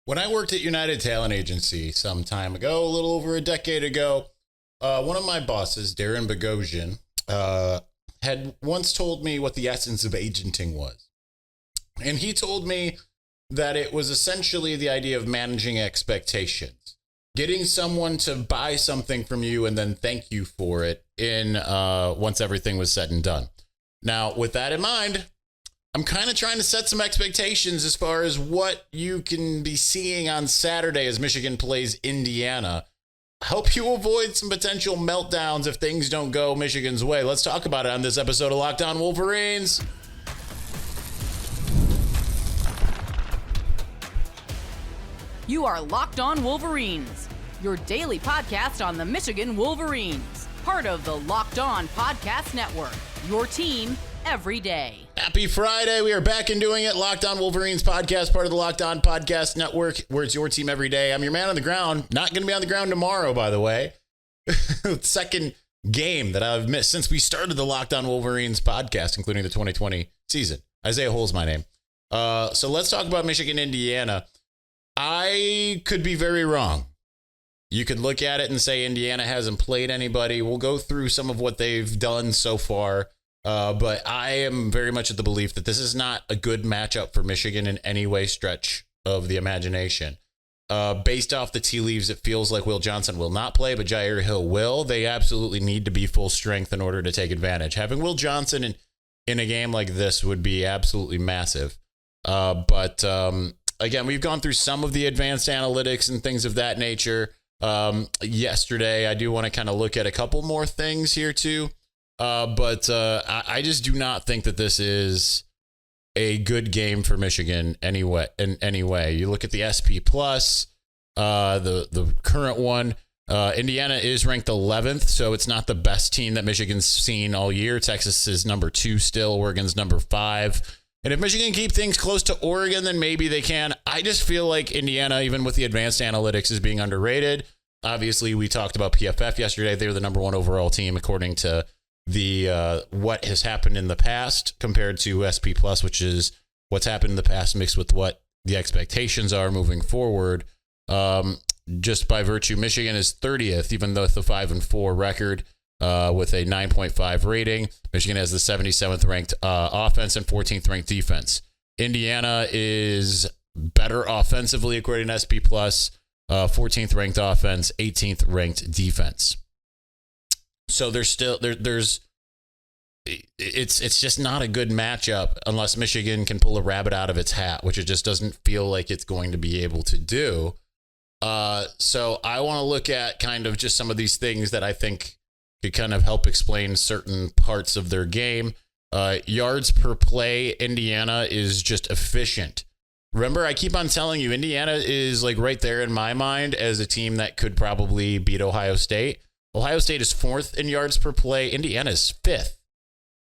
When I worked at United Talent Agency some time ago, a little over a decade ago, one of my bosses, Darren Bogosian, had once told me what the essence of agenting was. And he told me that it was essentially the idea of managing expectations, getting someone to buy something from you and then thank you for it once everything was said and done. Now, with that in mind, I'm kind of trying to set some expectations as far as what you can be seeing on Saturday as Michigan plays Indiana. I hope you avoid some potential meltdowns if things don't go Michigan's way. Let's talk about it on this episode of Locked On Wolverines. You are Locked On Wolverines, your daily podcast on the Michigan Wolverines, part of the Locked On Podcast Network, your team every day. Happy Friday. We are back and doing it. Locked On Wolverines podcast, part of the Locked On Podcast Network, where it's your team every day. I'm your man on the ground. Not going to be on the ground tomorrow, by the way. Second game that I've missed since we started the Locked On Wolverines podcast, including the 2020 season. Isaiah Hull's my name. So let's talk about Michigan, Indiana. I could be very wrong. You could look at it and say Indiana hasn't played anybody. We'll go through some of what they've done so far. But I am very much of the belief that this is not a good matchup for Michigan in any way stretch of the imagination. Based off the tea leaves, it feels like Will Johnson will not play, but Jair Hill will. They absolutely need to be full strength in order to take advantage. Having Will Johnson in a game like this would be absolutely massive. But again, we've gone through some of the advanced analytics and things of that nature. Yesterday, I do want to kind of look at a couple more things here too. But I just do not think that this is a good game for Michigan anyway. In any way, you look at the SP Plus, the current one. Indiana is ranked 11th, so it's not the best team that Michigan's seen all year. Texas is number 2 still. Oregon's number 5. And if Michigan keep things close to Oregon, then maybe they can. I just feel like Indiana, even with the advanced analytics, is being underrated. Obviously, we talked about PFF yesterday. They were the number 1 overall team according to the what has happened in the past compared to SP Plus, which is what's happened in the past mixed with what the expectations are moving forward. Just by virtue, Michigan is 30th, even though with the 5-4 record with a 9.5 rating. Michigan has the 77th ranked offense and 14th ranked defense. Indiana is better offensively according to SP Plus, 14th ranked offense, 18th ranked defense. So there's still it's just not a good matchup unless Michigan can pull a rabbit out of its hat, which it just doesn't feel like it's going to be able to do. So I want to look at kind of just some of these things that I think could kind of help explain certain parts of their game. Yards per play, Indiana is just efficient. Remember, I keep on telling you, Indiana is like right there in my mind as a team that could probably beat Ohio State. Ohio State is 4th in yards per play. Indiana is 5th.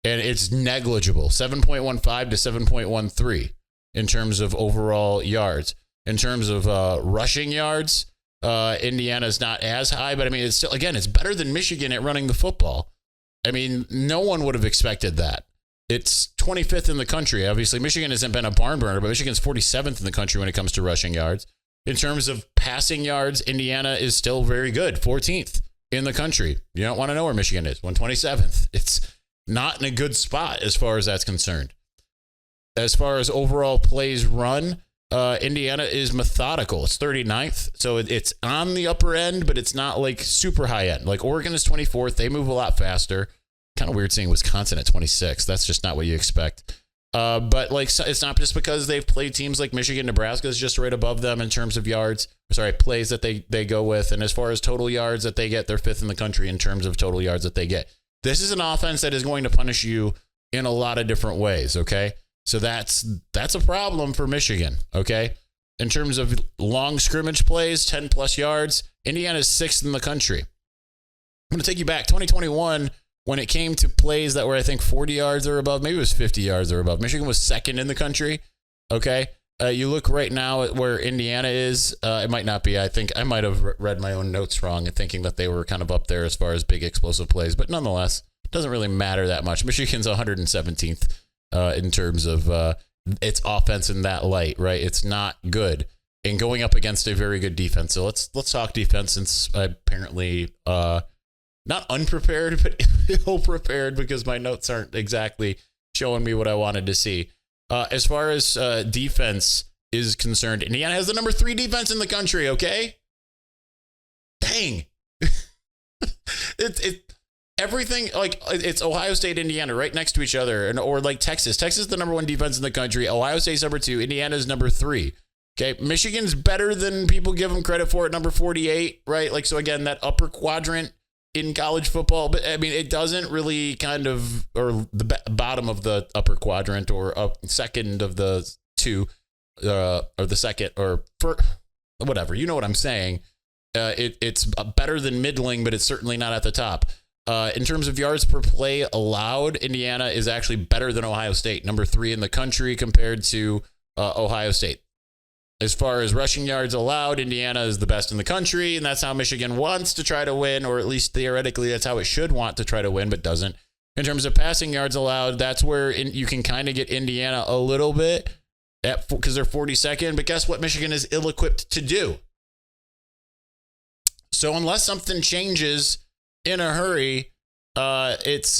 And it's negligible, 7.15 to 7.13 in terms of overall yards. In terms of rushing yards, Indiana is not as high, but I mean, it's still, again, it's better than Michigan at running the football. I mean, no one would have expected that. It's 25th in the country. Obviously, Michigan hasn't been a barn burner, but Michigan's 47th in the country when it comes to rushing yards. In terms of passing yards, Indiana is still very good, 14th. In the country. You don't want to know where Michigan is. 127th. It's not in a good spot as far as that's concerned. As far as overall plays run, Indiana is methodical. It's 39th. So it's on the upper end, but it's not like super high end. Like Oregon is 24th. They move a lot faster. Kind of weird seeing Wisconsin at 26th. That's just not what you expect. But like, it's not just because they've played teams like Michigan. Nebraska is just right above them in terms of yards. Sorry, plays that they go with. And as far as total yards that they get, they're 5th in the country in terms of total yards that they get. This is an offense that is going to punish you in a lot of different ways, okay? So that's a problem for Michigan, okay? In terms of long scrimmage plays, 10-plus yards, Indiana is 6th in the country. I'm going to take you back. 2021, when it came to plays that were, I think, 40 yards or above, maybe it was 50 yards or above, Michigan was 2nd in the country, okay? You look right now at where Indiana is. It might not be. I think I might have read my own notes wrong and thinking that they were kind of up there as far as big explosive plays. But nonetheless, it doesn't really matter that much. Michigan's 117th in terms of its offense in that light, right? It's not good. and going up against a very good defense. So let's talk defense, since I apparently not unprepared, but ill prepared, because my notes aren't exactly showing me what I wanted to see. As far as defense is concerned, Indiana has the number 3 defense in the country. Okay, dang, everything, like, it's Ohio State, Indiana right next to each other, or like Texas. Texas is the number 1 defense in the country. Ohio State's number 2. Indiana's number 3. Okay, Michigan's better than people give them credit for at number 48, right? Like, so again, that upper quadrant in college football, but I mean, it doesn't really kind of, or the bottom of the upper quadrant, or second of the 2, or the second, or whatever. You know what I'm saying? It's better than middling, but it's certainly not at the top. In terms of yards per play allowed, Indiana is actually better than Ohio State, number 3 in the country compared to Ohio State. As far as rushing yards allowed, Indiana is the best in the country, and that's how Michigan wants to try to win, or at least theoretically, that's how it should want to try to win, but doesn't. In terms of passing yards allowed, that's where you can kind of get Indiana a little bit, because they're 42nd, but guess what Michigan is ill-equipped to do? So unless something changes in a hurry, this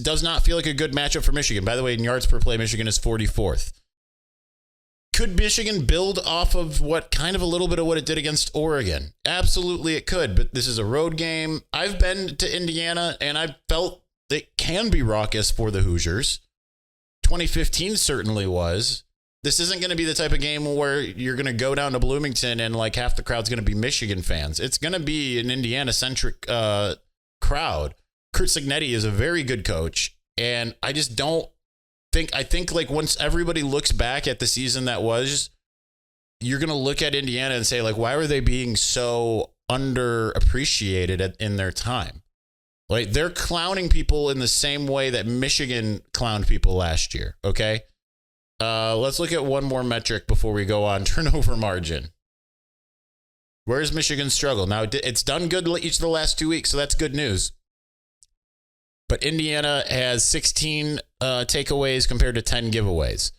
does not feel like a good matchup for Michigan. By the way, in yards per play, Michigan is 44th. Could Michigan build off of kind of a little bit of what it did against Oregon? Absolutely it could, but this is a road game. I've been to Indiana, and I felt it can be raucous for the Hoosiers. 2015 certainly was. This isn't going to be the type of game where you're going to go down to Bloomington and like half the crowd's going to be Michigan fans. It's going to be an Indiana-centric crowd. Curt Cignetti is a very good coach, and I just don't I think like once everybody looks back at the season that was, you're going to look at Indiana and say, like, why were they being so underappreciated in their time? Like, they're clowning people in the same way that Michigan clowned people last year. Okay. Let's look at one more metric before we go on. Turnover margin. Where's Michigan's struggle? Now, it's done good each of the last 2 weeks, so that's good news. But Indiana has 16 takeaways compared to 10 giveaways.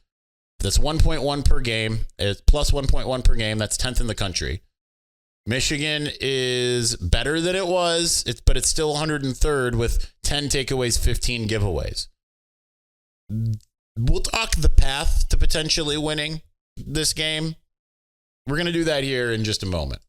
That's 1.1 per game. It's plus 1.1 per game. That's 10th in the country. Michigan is better than it was, but it's still 103rd with 10 takeaways, 15 giveaways. We'll talk the path to potentially winning this game. We're going to do that here in just a moment.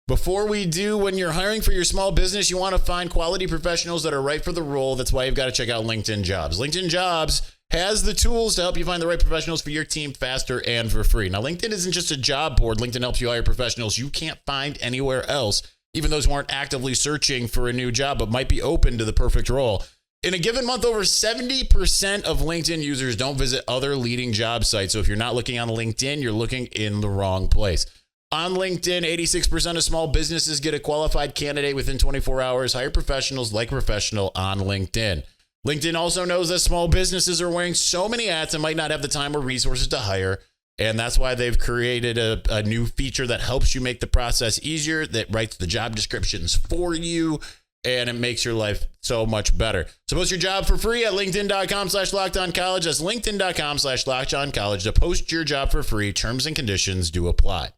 Before we do, when you're hiring for your small business, you want to find quality professionals that are right for the role. That's why you've got to check out LinkedIn Jobs. LinkedIn Jobs has the tools to help you find the right professionals for your team faster and for free. Now, LinkedIn isn't just a job board. LinkedIn helps you hire professionals you can't find anywhere else, even those who aren't actively searching for a new job but might be open to the perfect role. In a given month, over 70% of LinkedIn users don't visit other leading job sites. So if you're not looking on LinkedIn, you're looking in the wrong place. On LinkedIn, 86% of small businesses get a qualified candidate within 24 hours. Hire professionals like professional on LinkedIn. LinkedIn also knows that small businesses are wearing so many hats and might not have the time or resources to hire. And that's why they've created a new feature that helps you make the process easier, that writes the job descriptions for you, and it makes your life so much better. So post your job for free at linkedin.com/lockedoncollege. That's linkedin.com/lockedoncollege to post your job for free. Terms and conditions do apply.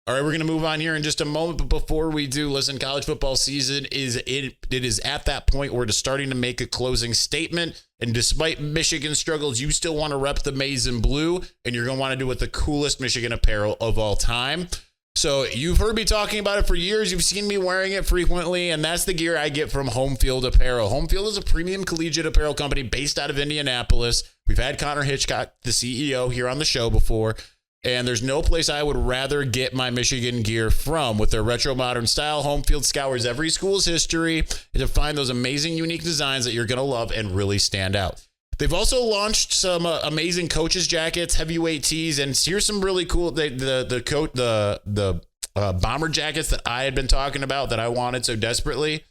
All right, we're going to move on here in just a moment, but before we do, listen, college football season it is at that point where it's starting to make a closing statement, and despite Michigan's struggles, you still want to rep the maize and blue, and you're going to want to do it with the coolest Michigan apparel of all time. So you've heard me talking about it for years. You've seen me wearing it frequently, and that's the gear I get from Home Field Apparel. Home Field is a premium collegiate apparel company based out of Indianapolis. We've had Connor Hitchcock, the CEO, here on the show before. And there's no place I would rather get my Michigan gear from. With their retro modern style, Home Field scours every school's history to find those amazing, unique designs that you're going to love and really stand out. They've also launched some amazing coaches jackets, heavyweight tees, and here's some really cool the bomber jackets that I had been talking about that I wanted so desperately.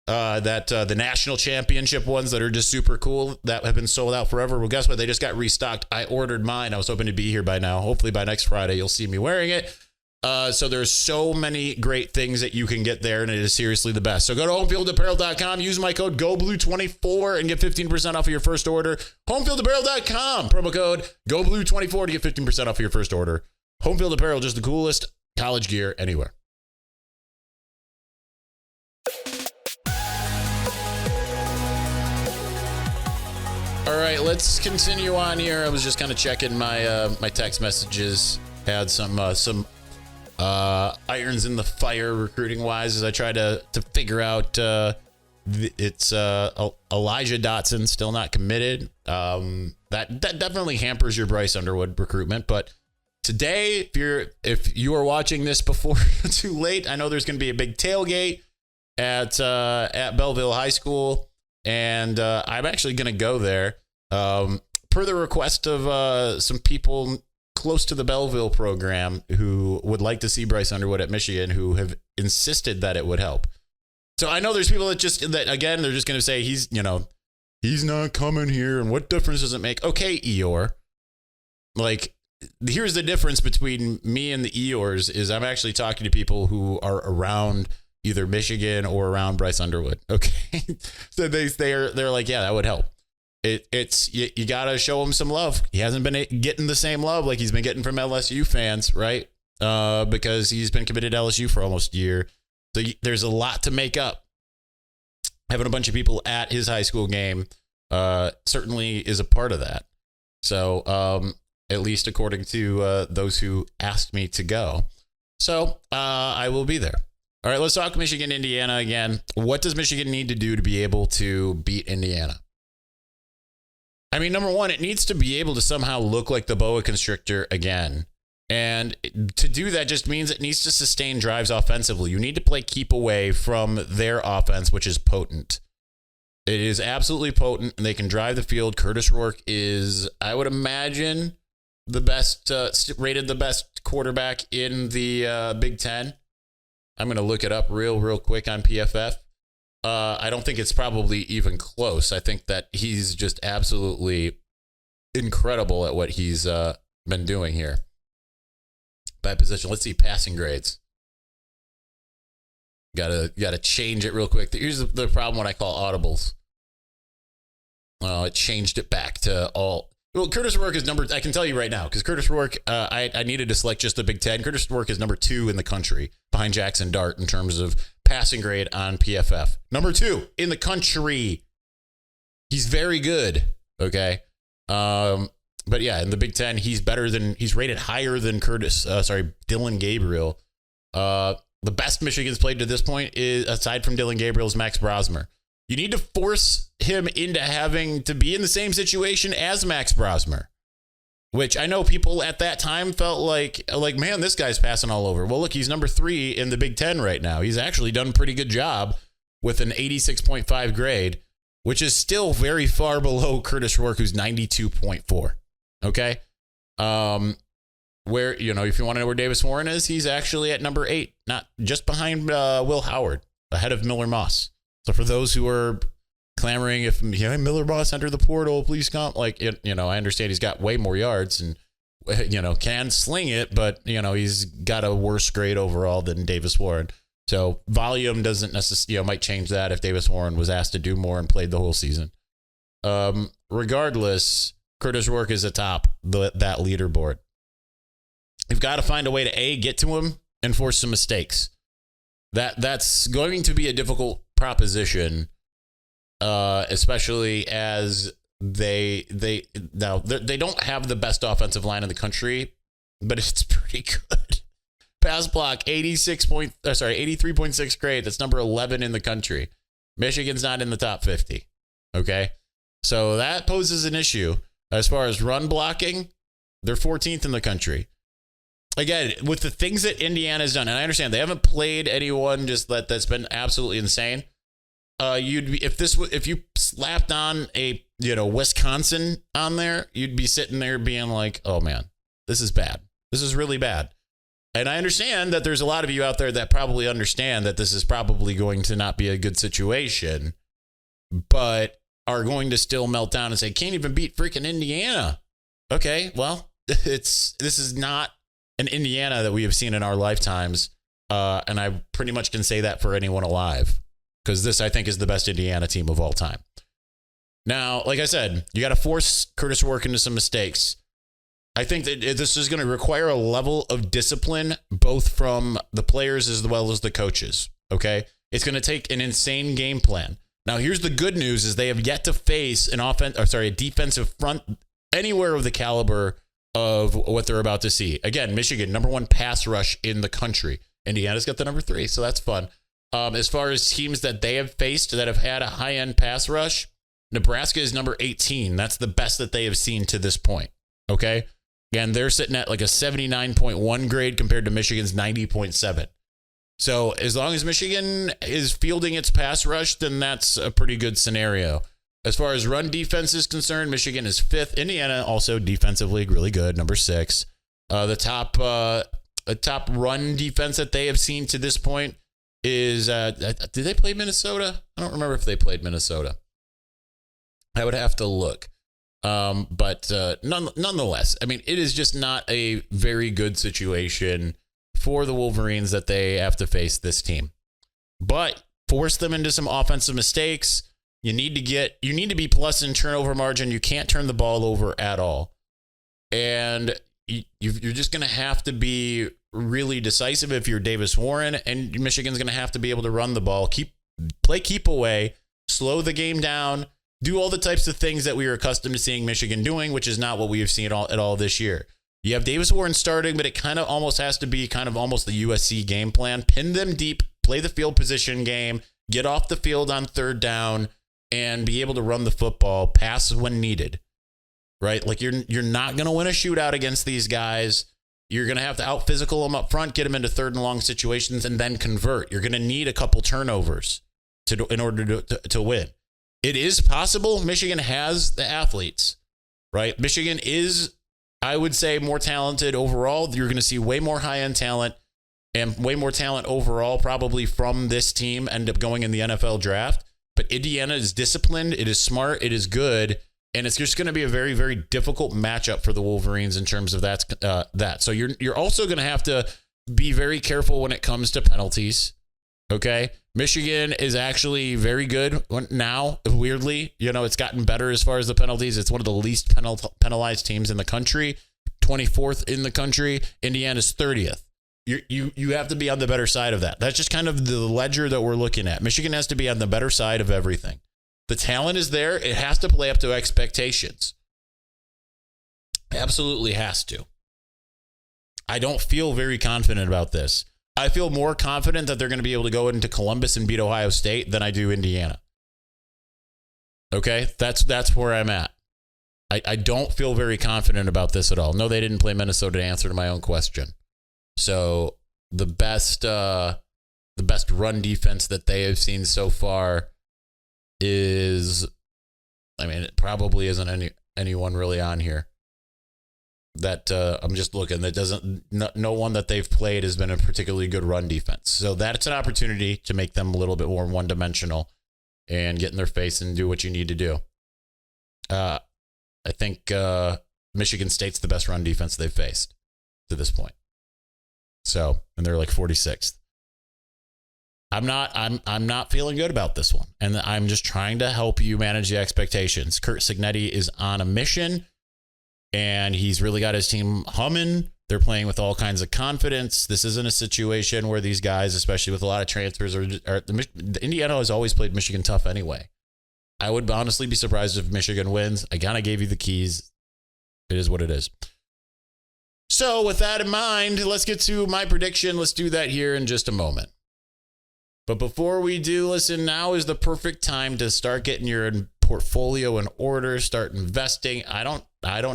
The national championship ones that are just super cool that have been sold out forever. Well, guess what? They just got restocked. I ordered mine. I was hoping to be here by now. Hopefully by next Friday, you'll see me wearing it. So there's so many great things that you can get there, and it is seriously the best. So go to homefieldapparel.com, use my code GOBLUE24 and get 15% off of your first order. Homefieldapparel.com, promo code GOBLUE24 to get 15% off of your first order. Homefield Apparel, just the coolest college gear anywhere. All right, let's continue on here. I was just kind of checking my my text messages. Had some irons in the fire recruiting wise as I try to figure out. It's Elijah Dotson still not committed. That definitely hampers your Bryce Underwood recruitment. But today, if you are watching this before too late, I know there's going to be a big tailgate at Belleville High School. And I'm actually going to go there per the request of some people close to the Belleville program who would like to see Bryce Underwood at Michigan, who have insisted that it would help. So I know there's people that again, they're just going to say he's not coming here. And what difference does it make? Okay, Eeyore. Like, here's the difference between me and the Eeyores is I'm actually talking to people who are around either Michigan or around Bryce Underwood. Okay. So they're like, yeah, that would help. It's you got to show him some love. He hasn't been getting the same love like he's been getting from LSU fans, right? Because he's been committed to LSU for almost a year. So there's a lot to make up. Having a bunch of people at his high school game certainly is a part of that. So at least according to those who asked me to go. So I will be there. All right, let's talk Michigan, Indiana again. What does Michigan need to do to be able to beat Indiana? I mean, number one, it needs to be able to somehow look like the boa constrictor again. And to do that just means it needs to sustain drives offensively. You need to play keep away from their offense, which is potent. It is absolutely potent, and they can drive the field. Kurtis Rourke is, I would imagine, the best, rated the best quarterback in the Big Ten. I'm going to look it up real quick on PFF. I don't think it's probably even close. I think that he's just absolutely incredible at what he's been doing here. By position, let's see passing grades. Gotta change it real quick. Here's the problem when I call audibles. It changed it back to all. Well, Kurtis Rourke is number. I can tell you right now because Kurtis Rourke. I needed to select just the Big Ten. Kurtis Rourke is number 2 in the country behind Jackson Dart in terms of passing grade on PFF. Number 2 in the country. He's very good. Okay. But yeah, in the Big Ten, he's rated higher than Dylan Gabriel. The best Michigan's played to this point is, aside from Dylan Gabriel, is Max Brosmer. You need to force him into having to be in the same situation as Max Brosmer, which I know people at that time felt like, man, this guy's passing all over. Well, look, he's number 3 in the Big Ten right now. He's actually done a pretty good job with an 86.5 grade, which is still very far below Kurtis Rourke, who's 92.4. Okay. Where, if you want to know where Davis Warren is, he's actually at number 8, not just behind Will Howard, ahead of Miller Moss. So for those who are clamoring, if Miller Moss entered the portal, please come. I understand he's got way more yards and, can sling it, but, he's got a worse grade overall than Davis Warren. So volume doesn't necessarily, might change that if Davis Warren was asked to do more and played the whole season. Regardless, Kurtis Rourke is atop that leaderboard. You've got to find a way to get to him and force some mistakes. That's going to be a difficult proposition, especially as they don't have the best offensive line in the country, but it's pretty good. Pass block 83.6 grade. That's number 11 in the country. Michigan's not in the top 50. Okay, so that poses an issue as far as run blocking. They're 14th in the country. Again, with the things that Indiana's done, and I understand they haven't played anyone that's been absolutely insane. If you slapped on a Wisconsin on there, you'd be sitting there being like, oh man, this is bad. This is really bad. And I understand that there's a lot of you out there that probably understand that this is probably going to not be a good situation, but are going to still melt down and say, can't even beat freaking Indiana. Okay, well, this is not an Indiana that we have seen in our lifetimes. And I pretty much can say that for anyone alive, because this, I think, is the best Indiana team of all time. Now, like I said, you got to force Kurtis Rourke into some mistakes. I think that this is going to require a level of discipline, both from the players as well as the coaches. Okay. It's going to take an insane game plan. Now, here's the good news is they have yet to face a defensive front anywhere of the caliber of what they're about to see. Again, Michigan, number 1 pass rush in the country. Indiana's got the number 3, so that's fun. As far as teams that they have faced that have had a high-end pass rush, Nebraska is number 18. That's the best that they have seen to this point. Okay? Again, they're sitting at like a 79.1 grade compared to Michigan's 90.7. So as long as Michigan is fielding its pass rush, then that's a pretty good scenario. As far as run defense is concerned, Michigan is 5th. Indiana also defensively really good, number 6. The top run defense that they have seen to this point is, did they play Minnesota? I don't remember if they played Minnesota. I would have to look. But nonetheless, I mean, it is just not a very good situation for the Wolverines that they have to face this team. But force them into some offensive mistakes. You need to be plus in turnover margin. You can't turn the ball over at all. And you're just going to have to be really decisive if you're Davis Warren, and Michigan's going to have to be able to run the ball, keep away, slow the game down, do all the types of things that we are accustomed to seeing Michigan doing, which is not what we have seen at all this year. You have Davis Warren starting, but it kind of almost has to be kind of almost the USC game plan. Pin them deep, play the field position game, get off the field on 3rd down, and be able to run the football, pass when needed. Right? Like you're not going to win a shootout against these guys. You're going to have to out physical them up front, get them into 3rd and long situations, and then convert. You're going to need a couple turnovers in order to win. It is possible. Michigan has the athletes, right? Michigan is, I would say, more talented overall. You're going to see way more high-end talent and way more talent overall probably from this team end up going in the NFL draft. But Indiana is disciplined. It is smart. It is good. And it's just going to be a very, very difficult matchup for the Wolverines in terms of that. So you're also going to have to be very careful when it comes to penalties. Okay. Michigan is actually very good now. Weirdly, it's gotten better as far as the penalties. It's one of the least penalized teams in the country, 24th in the country. Indiana's 30th. You have to be on the better side of that. That's just kind of the ledger that we're looking at. Michigan has to be on the better side of everything. The talent is there. It has to play up to expectations. Absolutely has to. I don't feel very confident about this. I feel more confident that they're going to be able to go into Columbus and beat Ohio State than I do Indiana. Okay, that's where I'm at. I don't feel very confident about this at all. No, they didn't play Minnesota to answer to my own question. So the best run defense that they have seen so far is, I mean, it probably isn't anyone really on here that I'm just looking. That doesn't, no one that they've played has been a particularly good run defense. So that's an opportunity to make them a little bit more one-dimensional and get in their face and do what you need to do. I think Michigan State's the best run defense they've faced to this point. So, and they're like 46th. I'm not feeling good about this one. And I'm just trying to help you manage the expectations. Curt Cignetti is on a mission and he's really got his team humming. They're playing with all kinds of confidence. This isn't a situation where these guys, especially with a lot of transfers, Indiana has always played Michigan tough anyway. I would honestly be surprised if Michigan wins. I kind of gave you the keys. It is what it is. So with that in mind, let's get to my prediction. Let's do that here in just a moment. But before we do, listen, now is the perfect time to start getting your portfolio in order, start investing. I don't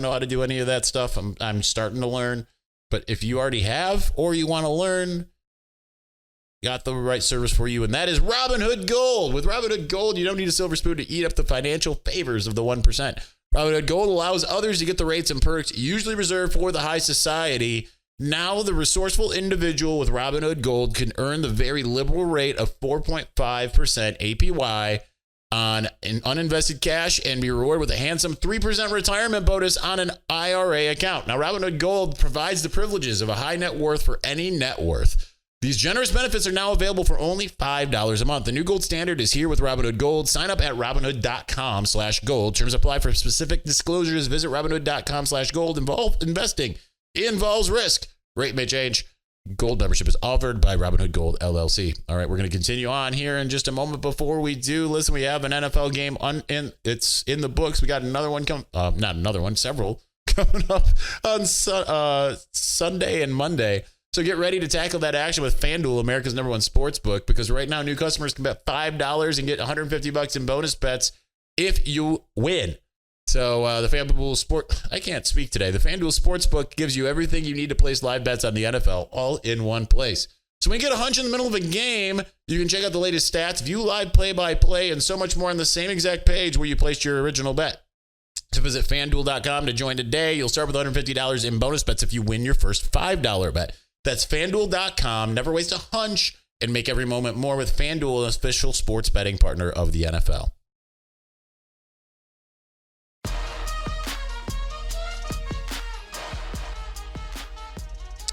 know how to do any of that stuff. I'm starting to learn. But if you already have or you want to learn, got the right service for you, and that is Robinhood Gold. With Robinhood Gold, you don't need a silver spoon to eat up the financial favors of the 1%. Robinhood Gold allows others to get the rates and perks usually reserved for the high society. Now, the resourceful individual with Robinhood Gold can earn the very liberal rate of 4.5% APY on an uninvested cash and be rewarded with a handsome 3% retirement bonus on an IRA account. Now, Robinhood Gold provides the privileges of a high net worth for any net worth. These generous benefits are now available for only $5 a month. The new gold standard is here with Robinhood Gold. Sign up at Robinhood.com/gold. Terms apply. For specific disclosures, visit Robinhood.com/gold. Investing involves risk. Rate may change. Gold membership is offered by Robinhood Gold LLC. All right, we're going to continue on here in just a moment. Before we do, listen, we have an NFL game it's in the books. We got another one several coming up on Sunday and Monday. So get ready to tackle that action with FanDuel, America's #1 sports book, because right now new customers can bet $5 and get $150 in bonus bets if you win. So the FanDuel I can't speak today. The FanDuel Sportsbook gives you everything you need to place live bets on the NFL all in one place. So when you get a hunch in the middle of a game, you can check out the latest stats, view live play-by-play, and so much more on the same exact page where you placed your original bet. So visit FanDuel.com to join today. You'll start with $150 in bonus bets if you win your first $5 bet. That's FanDuel.com. Never waste a hunch and make every moment more with FanDuel, an official sports betting partner of the NFL.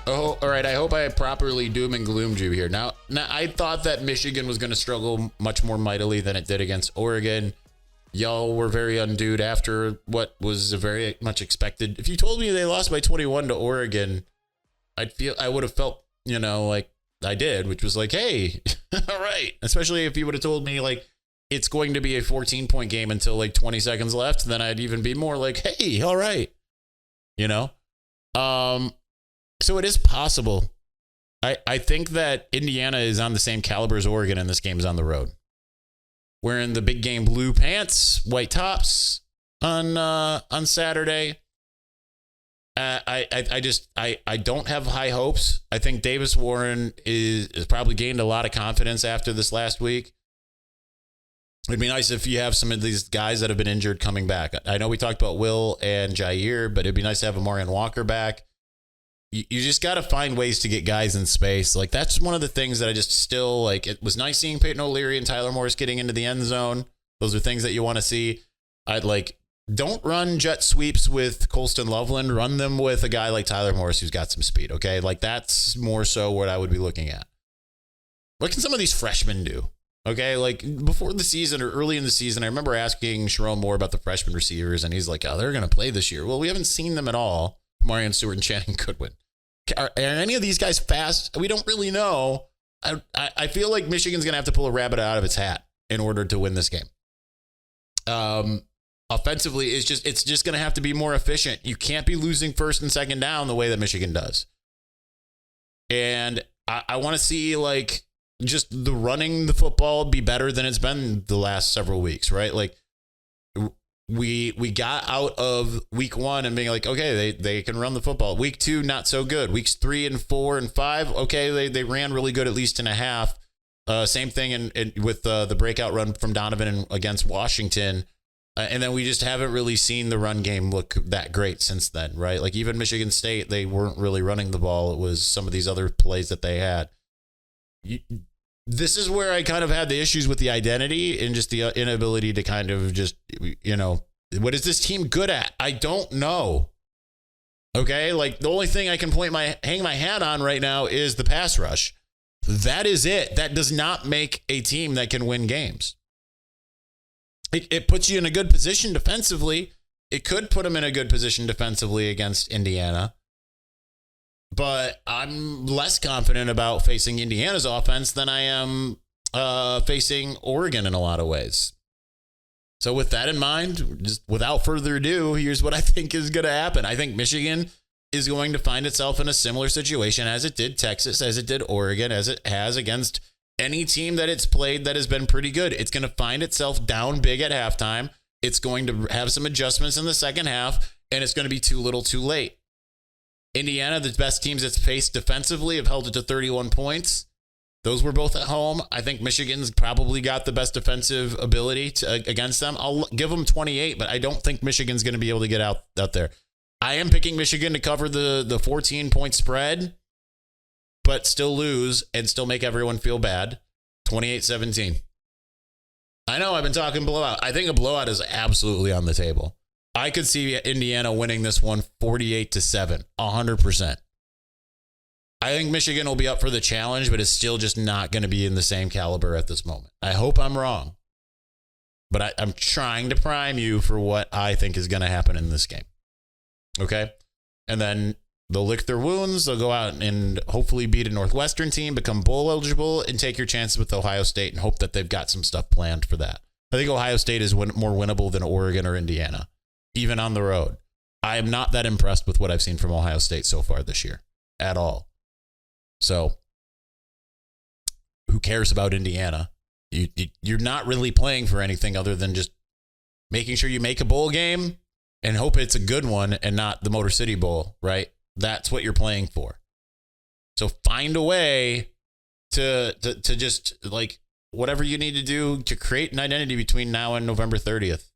Oh, all right. I hope I properly doom and gloomed you here. Now, I thought that Michigan was going to struggle much more mightily than it did against Oregon. Y'all were very undue after what was a very much expected. If you told me they lost by 21 to Oregon, I would have felt, like I did, which was like, hey, all right. Especially if you would have told me like it's going to be a 14-point game until like 20 seconds left, then I'd even be more like, hey, all right. So it is possible. I think that Indiana is on the same caliber as Oregon, and this game is on the road. Wearing the big game blue pants, white tops on Saturday. I don't have high hopes. I think Davis Warren is probably gained a lot of confidence after this last week. It'd be nice if you have some of these guys that have been injured coming back. I know we talked about Will and Jair, but it'd be nice to have Amarian Walker back. You just got to find ways to get guys in space. Like, that's one of the things that I just still like. It was nice seeing Peyton O'Leary and Tyler Morris getting into the end zone. Those are things that you want to see. Don't run jet sweeps with Colston Loveland. Run them with a guy like Tyler Morris who's got some speed, okay? Like, that's more so what I would be looking at. What can some of these freshmen do? Okay, like before the season or early in the season, I remember asking Sharon Moore about the freshman receivers, and he's like, oh, they're going to play this year. Well, we haven't seen them at all. Marion Stewart and Channing Goodwin. Are any of these guys fast? We don't really know. I feel like Michigan's going to have to pull a rabbit out of its hat in order to win this game. Offensively, it's just going to have to be more efficient. You can't be losing first and second down the way that Michigan does. And I want to see like just the running the football be better than it's been the last several weeks, right? Like we got out of week 1 and being like, okay, they can run the football. Week 2, not so good. Weeks 3 and 4 and 5, okay, they ran really good at least in a half. Same thing with the breakout run from Donovan against Washington. And then we just haven't really seen the run game look that great since then, right? Like even Michigan State, they weren't really running the ball. It was some of these other plays that they had. This is where I kind of had the issues with the identity and just the inability to kind of just, what is this team good at? I don't know. Okay, like the only thing I can hang my hat on right now is the pass rush. That is it. That does not make a team that can win games. It puts you in a good position defensively. It could put them in a good position defensively against Indiana. But I'm less confident about facing Indiana's offense than I am facing Oregon in a lot of ways. So with that in mind, just without further ado, here's what I think is going to happen. I think Michigan is going to find itself in a similar situation as it did Texas, as it did Oregon, as it has against any team that it's played that has been pretty good. It's going to find itself down big at halftime. It's going to have some adjustments in the second half, and it's going to be too little too late. Indiana, the best teams it's faced defensively, have held it to 31 points. Those were both at home. I think Michigan's probably got the best defensive ability against them. I'll give them 28, but I don't think Michigan's going to be able to get out there. I am picking Michigan to cover the 14-point spread, but still lose and still make everyone feel bad. 28-17. I know I've been talking blowout. I think a blowout is absolutely on the table. I could see Indiana winning this one 48-7, 100%. I think Michigan will be up for the challenge, but it's still just not going to be in the same caliber at this moment. I hope I'm wrong, but I'm trying to prime you for what I think is going to happen in this game. Okay? And then they'll lick their wounds. They'll go out and hopefully beat a Northwestern team, become bowl eligible, and take your chances with Ohio State and hope that they've got some stuff planned for that. I think Ohio State is more winnable than Oregon or Indiana, even on the road. I am not that impressed with what I've seen from Ohio State so far this year at all. So who cares about Indiana? You're not really playing for anything other than just making sure you make a bowl game and hope it's a good one and not the Motor City Bowl, right? That's what you're playing for. So find a way to just like whatever you need to do to create an identity between now and November 30th.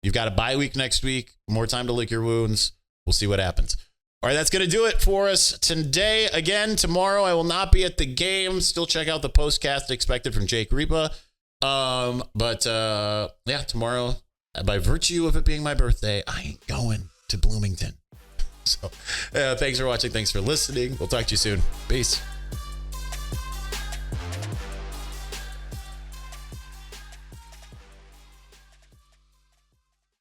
You've got a bye week next week, more time to lick your wounds. We'll see what happens. All right, that's going to do it for us today. Again, tomorrow I will not be at the game. Still check out the postcast expected from Jake Ripa. But tomorrow, by virtue of it being my birthday, I ain't going to Bloomington. So thanks for watching. Thanks for listening. We'll talk to you soon. Peace.